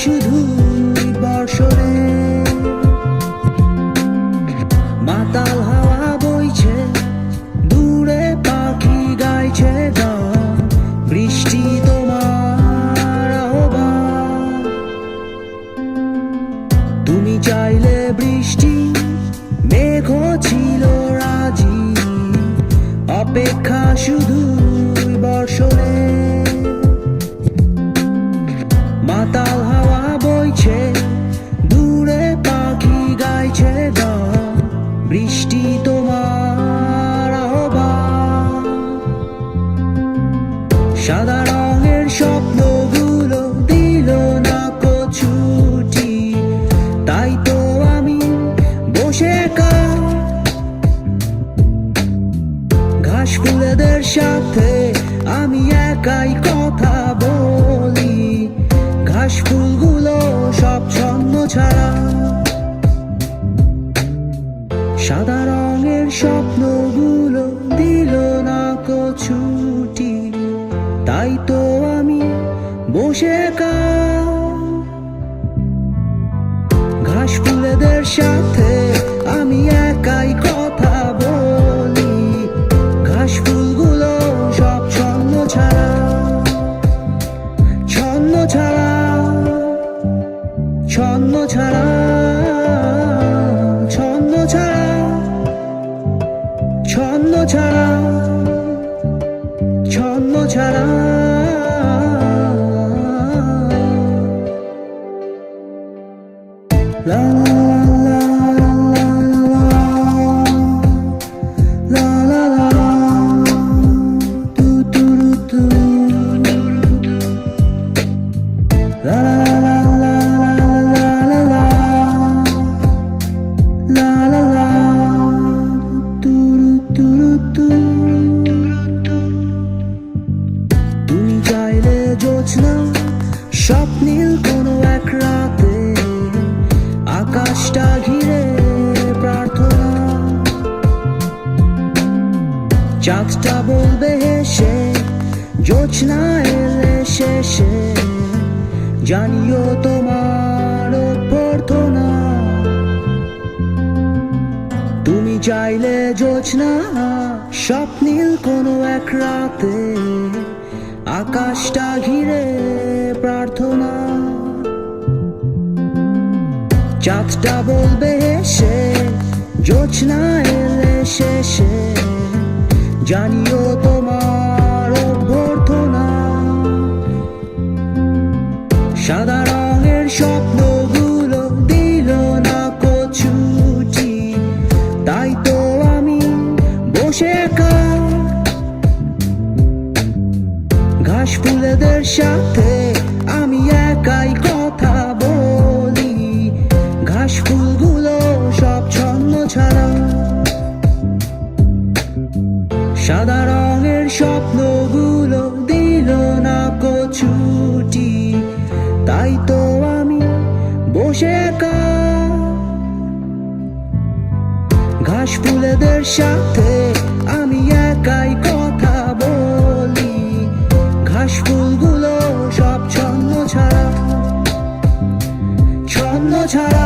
শুধুই বর্ষণে, মাতাল হাওয়া বইছে, দূরে পাখি গাইছে গান, বৃষ্টি তোমার আহ্বান। তুমি চাইলে বৃষ্টি, মেঘও ছিল রাজি, অপেক্ষা শুধুই বর্ষণে, মাতাল হাওয়া বইছে, দূরে পাখি গাইছে গান, বৃষ্টি তোমার আহ্বান। সাদা রঙের স্বপ্নগুলো দিল না ছুটি, তাই তো আমি বসে ঘাস ফুলেদের সাথে আমি একাই কথা বলি, ঘাস ফুলগুলো সব ছন্ন ছাড়া। সাদা রঙের স্বপ্নগুলো দিল না ছুটি, তাই তো আমি বসে ঘাস ফুলেদের সাথে আমি একাই কথা বলি, ঘাস ফুলগুলো সব ছন্ন ছাড়া, ছন্ন ছাড়া, ছন্ন ছাড়া, ছন্ন ছাড়া, ছন্ন ছাড়া, ছন্ন ছাড়া। La la la la la la, tu tu tu, la la la la la la, la la la, tu tu tu। তুমি চাইলে জোছনা, স্বপ্নীল কোনো এক রাতে, আকাশটা ঘিরে প্রার্থনা, চাঁদটা বলবে হেসে, জোছনা এলে শেষে, জানিও তোমার অভ্যর্থনা। তুমি চাইলে জোছনা, স্বপ্নীল কোনো এক রাতে, আকাশটা ঘিরে প্রার্থনা, চাঁদটা বলবে হেসে, জোছনা এলে শেষে, জানিও তোমার অভ্যর্থনা। সাদা রঙের স্বপ্নগুলো দিল না ছুটি, তাই তো আমি বসে ঘাস ফুলেদের সাথে আমি একাই কথা বলি, ঘাস ফুলগুলো সব ছন্ন ছাড়া। সাদা রঙের স্বপ্নগুলো দিল না ছুটি, তাই তো আমি বসে ঘাস ফুলেদের সাথে আমি একাই কথা বলি, ঘাস ফুলগুলো সব ছন্ন ছাড়া, ছন্ন ছাড়া।